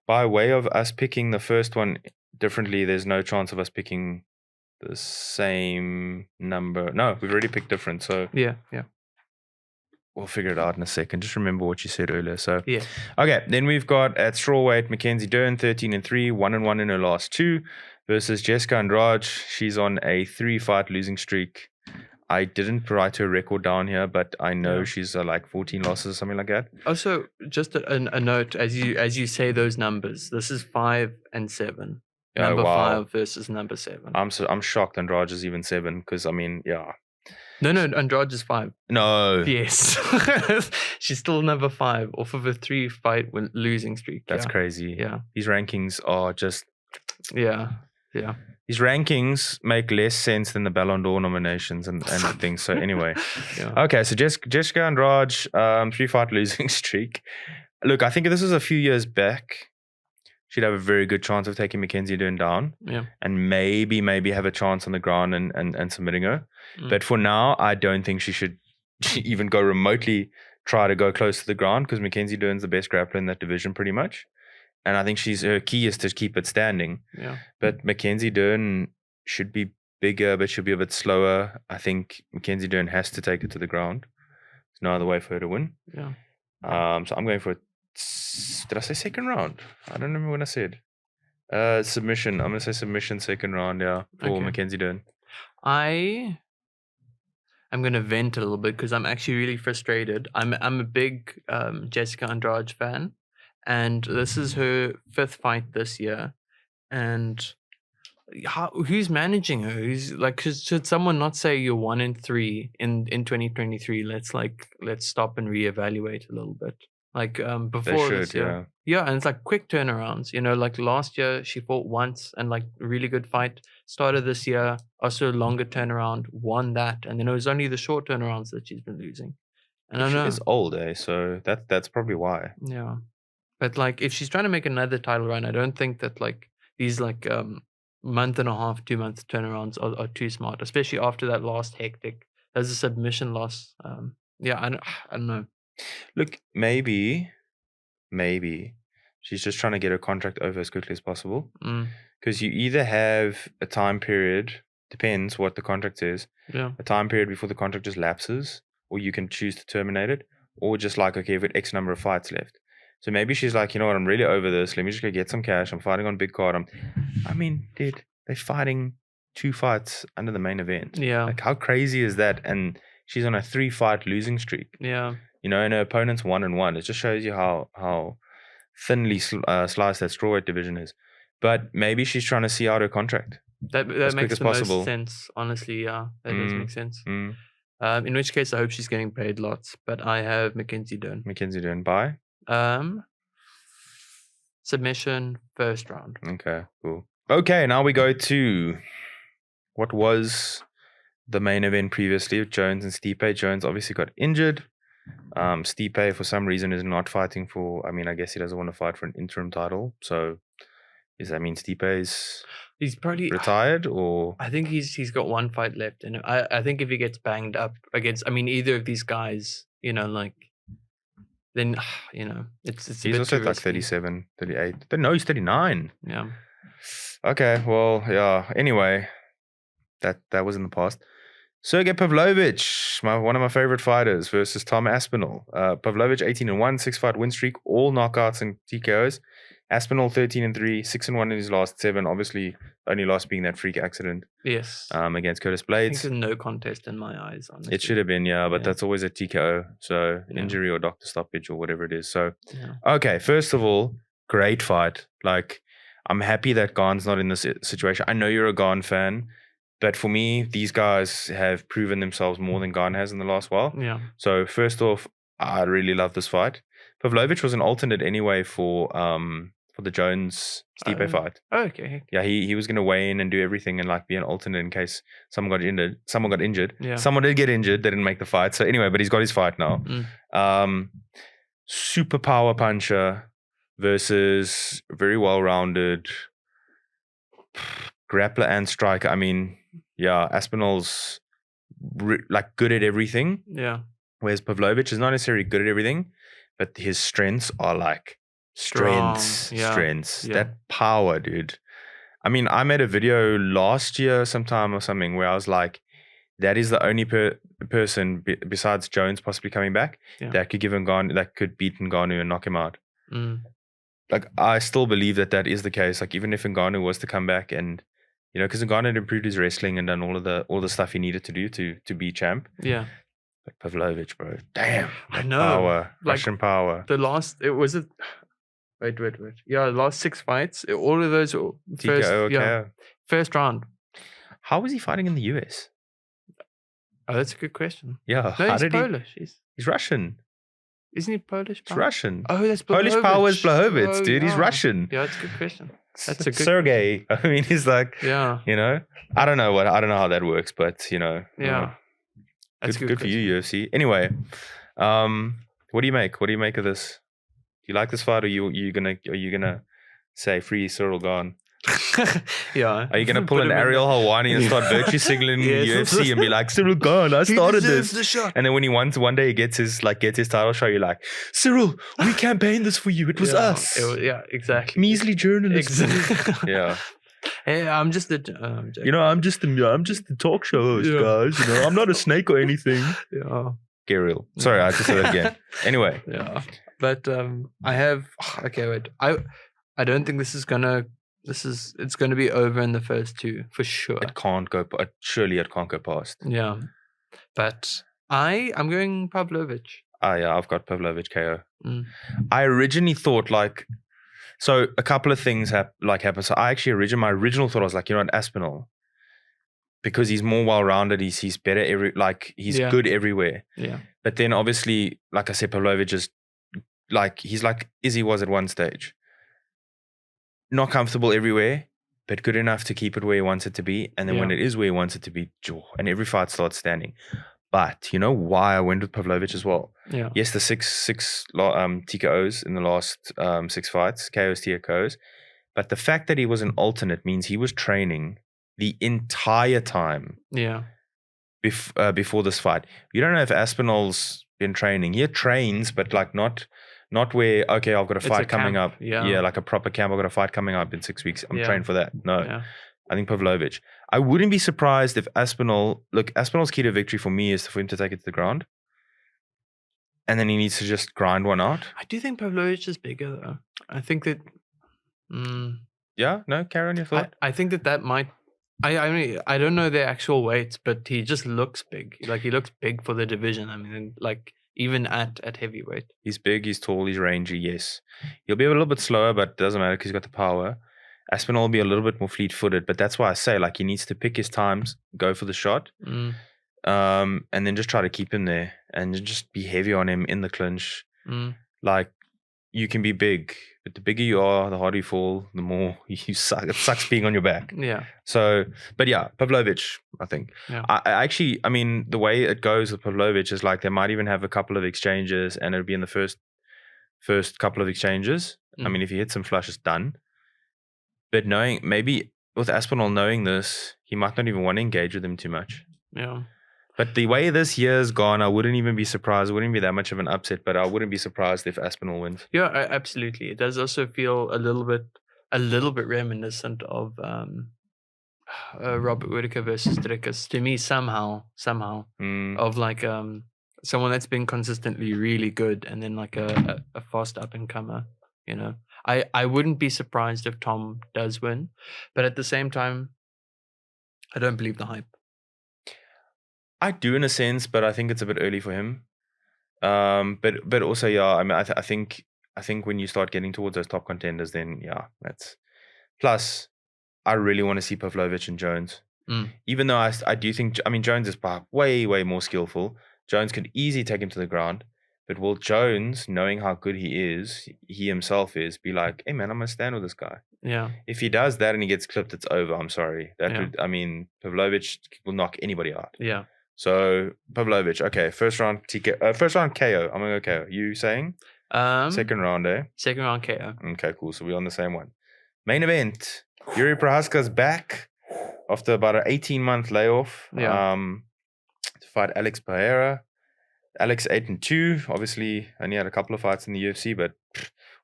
by way of us picking the first one differently, there's no chance of us picking the same number. No, we've already picked different. So yeah. We'll figure it out in a second. Just remember what you said earlier. So yeah. Okay, then we've got at strawweight Mackenzie Dern, 13-3, 1-1 in her last 2, versus Jessica Andrade. She's on a 3-fight losing streak. I didn't write her record down here, but I know she's 14 losses or something like that. Also, just a note, as you say those numbers, this is 5 and 7. Number wow. 5 versus number 7. I'm shocked Andrade is even 7 because I mean, yeah. No, Andrade is 5. No. Yes. She's still number 5 off of a 3-fight losing streak. That's crazy. Yeah. These rankings are just... Yeah. These rankings make less sense than the Ballon d'Or nominations and things. So anyway. Okay, so Jessica Andrade, 3-fight losing streak. Look, I think if this was a few years back, she'd have a very good chance of taking Mackenzie Dern down. Yeah. And maybe have a chance on the ground and submitting her. But for now, I don't think she should even go remotely try to go close to the ground because Mackenzie Dern's the best grappler in that division pretty much. And I think her key is to keep it standing. Yeah. But Mackenzie Dern should be bigger, but she'll be a bit slower. I think Mackenzie Dern has to take it to the ground. There's no other way for her to win. Yeah. So I'm going for did I say second round? I don't remember when I said. Submission. I'm going to say submission second round, for Mackenzie Dern. I'm going to vent a little bit because I'm actually really frustrated. I'm a big Jessica Andrade fan. And this is her 5th fight this year. And who's managing her? Who's like, should someone not say you're 1-3 in 2023? Let's stop and reevaluate a little bit. Like before this year. Yeah, and it's like quick turnarounds. Like last year she fought once and like really good fight. Started this year, also a longer turnaround, won that, and then it was only the short turnarounds that she's been losing. And she is old, so that's probably why. Yeah. But like, if she's trying to make another title run, I don't think that like these like month and a half, 2-month turnarounds are too smart, especially after that last hectic. There's a submission loss. I don't know. Look, maybe she's just trying to get her contract over as quickly as possible. Because you either have a time period, depends what the contract is. Yeah. A time period before the contract just lapses, or you can choose to terminate it, or just like, okay, we've got X number of fights left. So maybe she's like, you know what, I'm really over this. Let me just go get some cash. I'm fighting on big card. I mean, dude, they're fighting 2 fights under the main event. Yeah. Like, how crazy is that? And she's on a 3-fight losing streak. Yeah. And her opponent's 1-1. It just shows you how thinly sliced that strawweight division is. But maybe she's trying to see out her contract. That makes the most sense, honestly. Yeah, that does make sense. In which case, I hope she's getting paid lots. But I have Mackenzie Dern. Mackenzie Dern by? Submission, first round. Okay, cool. Okay, now we go to what was the main event previously with Jones and Stipe. Jones obviously got injured. Stipe, for some reason, is not fighting for... I mean, I guess he doesn't want to fight for an interim title. So, does that mean Stipe is... He's probably retired, or... I think he's got 1 fight left. And I think if he gets banged up against... I mean, either of these guys, then, it's he's also like 37, 38. No, he's 39. Yeah. Okay, well, yeah. Anyway, that was in the past. Sergei Pavlovich, one of my favorite fighters, versus Tom Aspinall. Pavlovich 18-1, 6-fight win streak, all knockouts and TKOs. Aspinall 13-3, 6-1 in his last 7. Obviously, only loss being that freak accident. Yes. Against Curtis Blades. I think it's no contest in my eyes, honestly. It should have been, but that's always a TKO. So injury or doctor stoppage or whatever it is. So, okay, first of all, great fight. Like, I'm happy that Gane's not in this situation. I know you're a Gane fan, but for me, these guys have proven themselves more than Gane has in the last while. Yeah. So first off, I really love this fight. Pavlovich was an alternate anyway for the Jones Stipe fight. Oh, okay. Yeah, he was going to weigh in and do everything and like be an alternate in case someone got injured. Yeah. Someone did get injured. They didn't make the fight. So anyway, but he's got his fight now. Super power puncher versus very well-rounded grappler and striker. I mean, Aspinall's good at everything. Yeah. Whereas Pavlovich is not necessarily good at everything, but his strengths are like strengths. Yeah. That power, dude. I mean, I made a video last year sometime or something where I was like, that is the only person besides Jones possibly coming back that could give Ngannou, that could beat Ngannou and knock him out. Like, I still believe that is the case. Like, even if Ngannou was to come back and, because Ngannou had improved his wrestling and done all the stuff he needed to do to be champ. Yeah. Like Pavlovich, bro. Damn. I know. Power. Like, Russian power. Wait. Yeah, last 6 fights, all of those were first round. How was he fighting in the US? Oh, that's a good question. Yeah, No, he's Polish. He's Russian. Isn't he Polish? He's Russian. Oh, that's Polish power is Blachowicz, dude. Yeah. He's Russian. Yeah, that's a good question. That's a good Sergei. I mean, he's like, I don't know how that works, but Yeah. That's good for you, UFC. Anyway, what do you make? What do you make of this? Do you like this fight, or are you gonna say free Cyril gone? Yeah. Are you gonna pull an Ariel Helwani and start virtue signaling UFC and be like, Cyril gone, I started this. And then when he one day gets his title shot, you're like, Cyril, we campaigned this for you. It was us. Exactly. Measly journalists. Exactly. Yeah. Hey, I'm just the I'm just the talk show host, guys. I'm not a snake or anything. Yeah. Get real. Sorry, I just said it again. Anyway. Yeah. But I have wait. I don't think this is gonna it's gonna be over in the first 2 for sure. It can't go surely it can't go past. Yeah. But I'm going Pavlovich. I've got Pavlovich KO. I originally thought so a couple of things happened. So I actually my original thought was Aspinall, because he's more well-rounded, he's better he's good everywhere. Yeah. But then obviously, like I said, Pavlovich is he's like Izzy was at one stage. Not comfortable everywhere, but good enough to keep it where he wants it to be. And then when it is where he wants it to be, and every fight starts standing. But you know why I went with Pavlovich as well? Yeah. Yes, the six TKOs in the last 6 fights, KOs, TKOs. But the fact that he was an alternate means he was training the entire time. Yeah. Before this fight. You don't know if Aspinall's been training. He trains, but not where, okay, I've got a fight coming up. Yeah, like a proper camp. I've got a fight coming up in 6 weeks. I'm trained for that. No. Yeah. I think Pavlovich. I wouldn't be surprised if Aspinall's key to victory for me is for him to take it to the ground. And then he needs to just grind one out. I do think Pavlovich is bigger, though. I think that... Yeah? No? Carry on your thought? I think that might... I mean, I don't know the actual weights, but he just looks big. He looks big for the division. I mean, even at heavyweight. He's big, he's tall, he's rangy, yes. He'll be a little bit slower, but it doesn't matter because he's got the power. Aspinall will be a little bit more fleet-footed, but that's why I say he needs to pick his times, go for the shot, and then just try to keep him there and just be heavy on him in the clinch. You can be big, but the bigger you are, the harder you fall, the more you suck. It sucks being on your back. Yeah. So, but yeah, Pavlovich, I think. Yeah. I mean, the way it goes with Pavlovich is they might even have a couple of exchanges, and it'll be in the first couple of exchanges. I mean, if he hits some flush, it's done. But maybe with Aspinall knowing this, he might not even want to engage with him too much. Yeah. But the way this year's gone, I wouldn't even be surprised. It wouldn't be that much of an upset, but I wouldn't be surprised if Aspinall wins. Yeah, absolutely. It does also feel a little bit reminiscent of Robert Whittaker versus Drickus to me somehow of someone that's been consistently really good and then a fast up and comer. I wouldn't be surprised if Tom does win, but at the same time, I don't believe the hype. I do in a sense, but I think it's a bit early for him. But also, yeah, I mean, I think when you start getting towards those top contenders, then yeah, that's. Plus, I really want to see Pavlovich and Jones. Even though I do think, I mean, Jones is way more skillful. Jones could easily take him to the ground, but will Jones, knowing how good he himself is, be like, hey man, I'm gonna stand with this guy. Yeah. If he does that and he gets clipped, it's over. I'm sorry. Pavlovich will knock anybody out. Yeah. So Pavlovich, okay, first round KO. I'm gonna go KO. You saying? Second round, eh? Second round KO. Okay, cool. So we're on the same one. Main event. Jiří Procházka's back after about an 18-month layoff. Yeah. To fight Alex Pereira. Alex 8-2. Obviously, only had a couple of fights in the UFC, but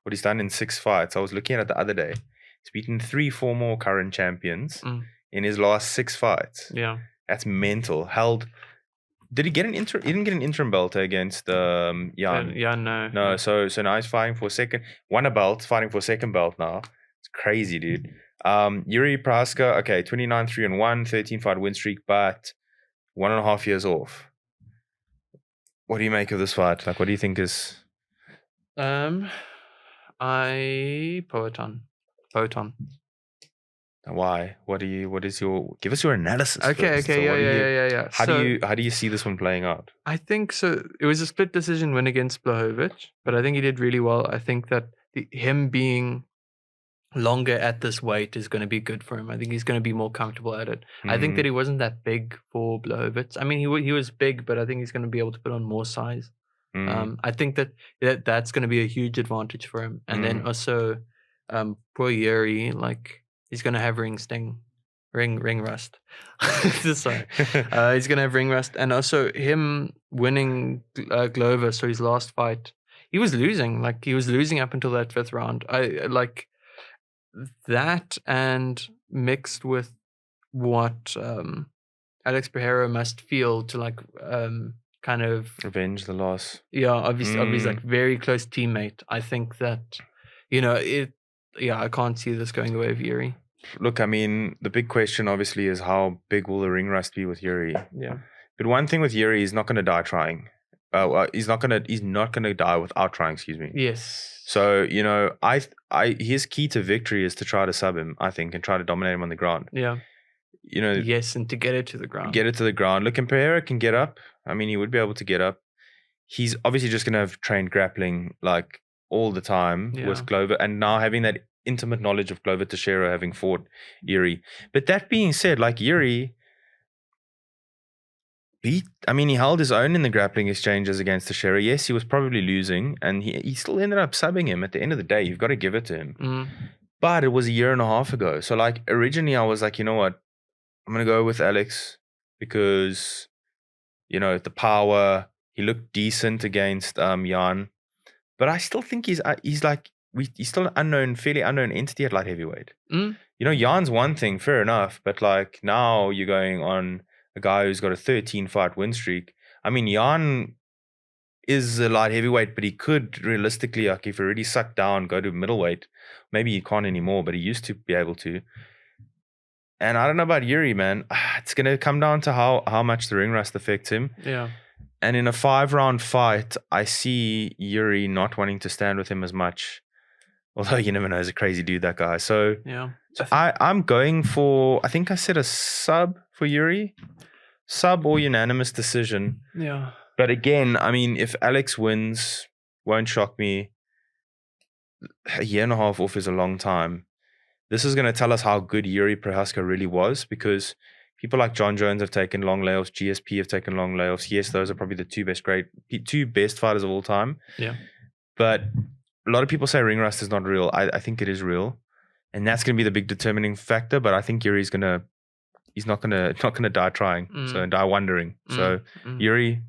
what he's done in 6 fights. I was looking at it the other day. He's beaten 3-4 more current champions in his last 6 fights. Yeah. That's mental. Did he get an interim? He didn't get an interim belt against Jan. No. So now he's fighting for a second. Won a belt, fighting for a second belt now. It's crazy, dude. Jiří Procházka, okay, 29-3-1, 13-fight win streak, but 1.5 years off. What do you make of this fight? What do you think is? Poeton. Why? Give us your analysis Okay, first. So yeah. How do you see this one playing out? I think so. It was a split decision win against Pavlovich, but I think he did really well. I think that him being longer at this weight is going to be good for him. I think he's going to be more comfortable at it. I think that he wasn't that big for Blachowicz. I mean, he was big, but I think he's going to be able to put on more size. I think that's going to be a huge advantage for him. And then also, poor Jiří, like he's going to have ring rust. Sorry, he's going to have ring rust, and also him winning Glover. So his last fight, he was losing. Like he was losing up until that 5th round. I like that, and mixed with what Alex Pereira must feel to like kind of revenge the loss. Yeah, obviously like very close teammate. I think that I can't see this going away with Jiří. Look, I mean, the big question obviously is how big will the ring rust be with Jiří? Yeah. But one thing with Jiří, he's not going to die trying. He's not going to die without trying. Excuse me. Yes. So his key to victory is to try to sub him, I think, and try to dominate him on the ground. Yeah. Yes, and to get it to the ground. Look, and Pereira can get up. I mean, he would be able to get up. He's obviously just going to have trained grappling like all the time with Glover, and now having that intimate knowledge of Glover Teixeira having fought Jiří. But that being said, like Jiří he held his own in the grappling exchanges against Teixeira. Yes, he was probably losing, and he still ended up subbing him at the end of the day. You've got to give it to him. But it was a year and a half ago. So like originally I was like, you know what? I'm going to go with Alex because, the power, he looked decent against Jan. But I still think he's still an fairly unknown entity at light heavyweight. Jan's one thing, fair enough. But like now you're going on a guy who's got a 13-fight win streak. I mean, Jan is a light heavyweight, but he could realistically, like if he already sucked down, go to middleweight. Maybe he can't anymore, but he used to be able to. And I don't know about Jiří, man. It's going to come down to how much the ring rust affects him. Yeah. And in a 5-round fight, I see Jiří not wanting to stand with him as much. Although you never know, he's a crazy dude, that guy. So, I'm going for, I think I said a sub for Jiří. Sub or unanimous decision. Yeah. But again, I mean, if Alex wins, won't shock me. A year and a half off is a long time. This is going to tell us how good Jiří Procházka really was, because people like John Jones have taken long layoffs. GSP have taken long layoffs. Yes, those are probably the two best fighters of all time. Yeah. But a lot of people say ring rust is not real. I think it is real. And that's going to be the big determining factor. But I think Jiří's he's not gonna die trying. So die wondering. So Jiří,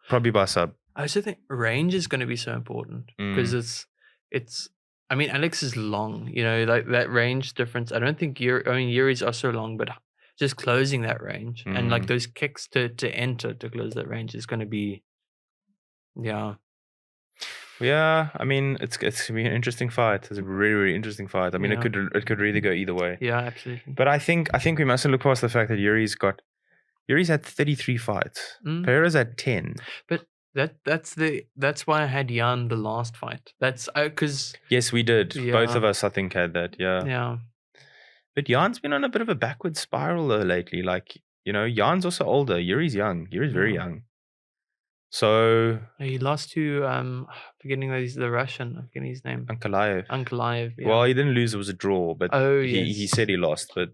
probably by sub. I also think range is going to be so important because it's. I mean, Alex is long. Like that range difference. I don't think Jiří's also long, but just closing that range and like those kicks to enter to close that range is going to be, yeah. Yeah, I mean, it's going to be an interesting fight. It's a really, really interesting fight. I mean, it could really go either way. Yeah, absolutely. But I think we mustn't look past the fact that Jiří's had 33 fights. Pereira's had 10. But that's why I had Jan the last fight. That's because yes, we did. Yeah. Both of us, I think, had that. Yeah. Yeah. But Jan's been on a bit of a backward spiral though lately. Like Jan's also older. Jiří's young. Jiří's very young. So he lost to forgetting that he's the Russian. I'm forgetting his name. Ankalaev. Yeah. Well, he didn't lose; it was a draw. But he said he lost. But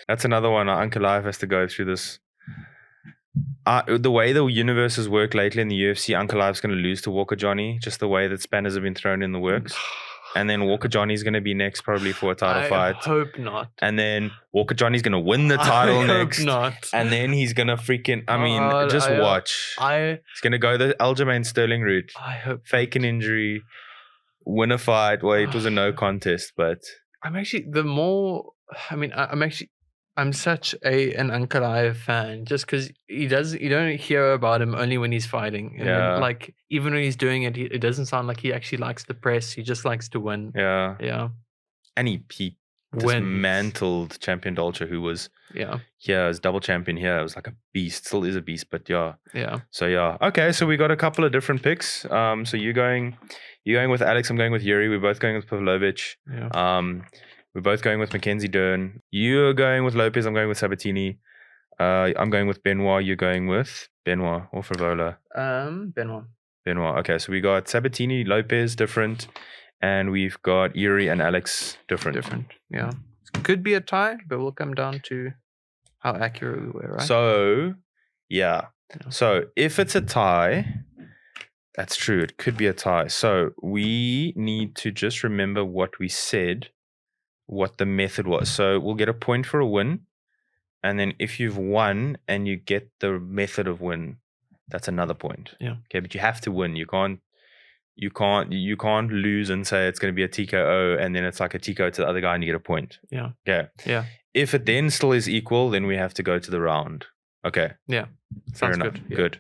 that's another one. Ankalaev has to go through this. The way the universes work lately in the UFC, Ankalaev's going to lose to Walker Johnny. Just the way that spanners have been thrown in the works. And then Walker Johnny's going to be next probably for a title fight. I hope not. And then Walker Johnny's going to win the title next. I hope not. And then he's going to freaking, just watch. He's going to go the Aljamain Sterling route. I hope. Fake an injury, win a fight. Well, it was a no contest, but. I'm such an Ankalaev fan just because you don't hear about him only when he's fighting. And then, like even when he's doing it, it doesn't sound like he actually likes the press. He just likes to win. Yeah. Yeah. And he dismantled champion Dolce, who was here as double champion here. It was like a beast, still is a beast, but yeah. So okay, so we got a couple of different picks. So you're going with Alex, I'm going with Jiří. We're both going with Pavlovich. We're both going with Mackenzie Dern. You're going with Lopes, I'm going with Sabatini. I'm going with Benoit, you're going with Benoit or Frevola? Benoit. Okay, so we got Sabatini, Lopes different, and we've got Jiří and Alex different. Yeah. Could be a tie, but we'll come down to how accurate we were, right? So, So if it's a tie, that's true. It could be a tie. So we need to just remember what we said, what the method was. So we'll get a point for a win. And then if you've won and you get the method of win, that's another point. Yeah. Okay, but you have to win. You can't lose and say it's going to be a TKO and then it's like a TKO to the other guy and you get a point. Yeah. Okay. Yeah. If it then still is equal, then we have to go to the round. Okay. Yeah. Fair enough. Good.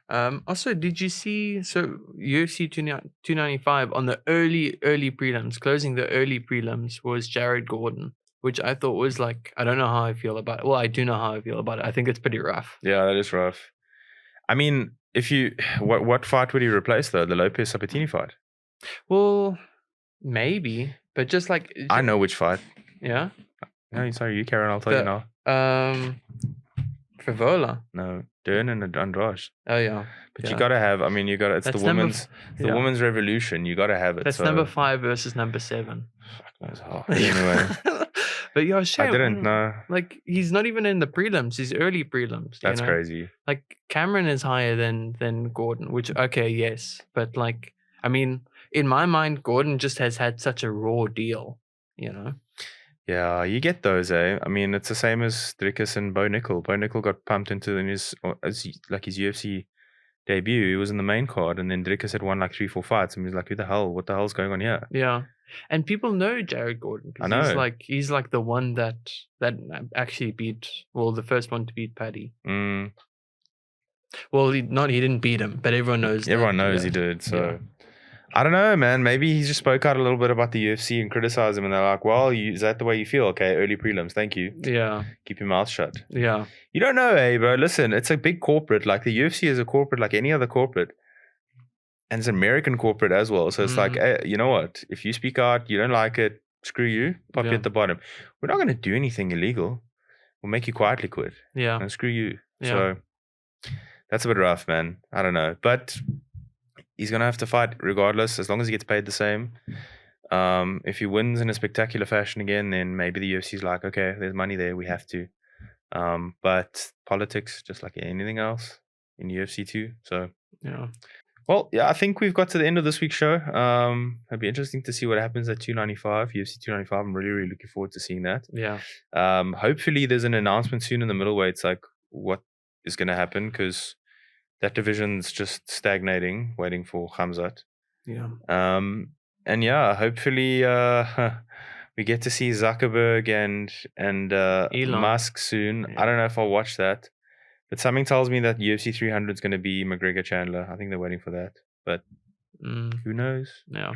Also, did you see, so UFC 295 on the early prelims, closing the early prelims was Jared Gordon, which I thought was like, I don't know how I feel about it. Well, I do know how I feel about it. I think it's pretty rough. Yeah, that is rough. I mean, what fight would he replace though? The Lopes Sabatini fight? Well, maybe, but just like I know which fight. Yeah. No, sorry, you carry on. I'll tell you now. Frevola. No, Dern and Andrade. Oh yeah. But you gotta have. I mean, you gotta. It's the women's revolution. You gotta have it. That's number 5 versus number 7. Fuck knows how. Anyway. But yeah, shame. I didn't know. Like he's not even in the prelims. He's early prelims. That's crazy. Like Cameron is higher than Gordon, which yes, but like I mean, in my mind, Gordon just has had such a raw deal. Yeah, you get those, eh? I mean, it's the same as Dricus and Bo Nickel. Bo Nickel got pumped into his UFC debut. He was in the main card, and then Dricus had won like 3-4 fights, and he was like, "Who the hell? What the hell's going on here?" Yeah, and people know Jared Gordon. I know. He's like the one that actually beat. Well, the first one to beat Paddy. Well, he didn't beat him, but everyone knows. Everyone knows he did. So. I don't know, man. Maybe he just spoke out a little bit about the UFC and criticized him, and they're like, well, is that the way you feel? Okay, early prelims. Thank you. Yeah. Keep your mouth shut. Yeah. You don't know, bro. Listen, it's a big corporate. Like, the UFC is a corporate like any other corporate. And it's an American corporate as well. So it's like, hey, you know what? If you speak out, you don't like it, screw you. Pop you at the bottom. We're not going to do anything illegal. We'll make you quietly quit. Yeah. And screw you. Yeah. So that's a bit rough, man. I don't know. But he's going to have to fight regardless, as long as he gets paid the same. If he wins in a spectacular fashion again, then maybe the UFC's like, okay, there's money there, we have to. But politics, just like anything else in UFC too. So, yeah. Well, yeah, I think we've got to the end of this week's show. It'd be interesting to see what happens at 295, UFC 295. I'm really, really looking forward to seeing that. Yeah. Hopefully there's an announcement soon in the middleweights, like what is going to happen, because that division's just stagnating, waiting for Khamzat. Yeah. And yeah, hopefully we get to see Zuckerberg and Musk soon. Yeah. I don't know if I'll watch that, but something tells me that UFC 300 is going to be McGregor Chandler. I think they're waiting for that, but who knows? Yeah.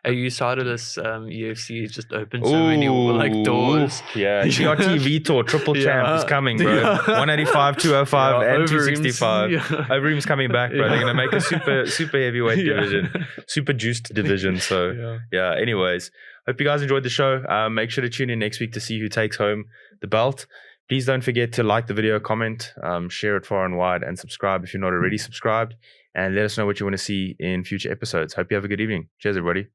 You started this UFC just opened so many like doors. Yeah, GRTV tour, triple champ is coming, bro. 185, 205, and 265. Overeem's coming back, bro. They're gonna make a super heavyweight division, super juiced division. So yeah. Anyways, hope you guys enjoyed the show. Make sure to tune in next week to see who takes home the belt. Please don't forget to like the video, comment, share it far and wide, and subscribe if you're not already subscribed. And let us know what you want to see in future episodes. Hope you have a good evening. Cheers, everybody.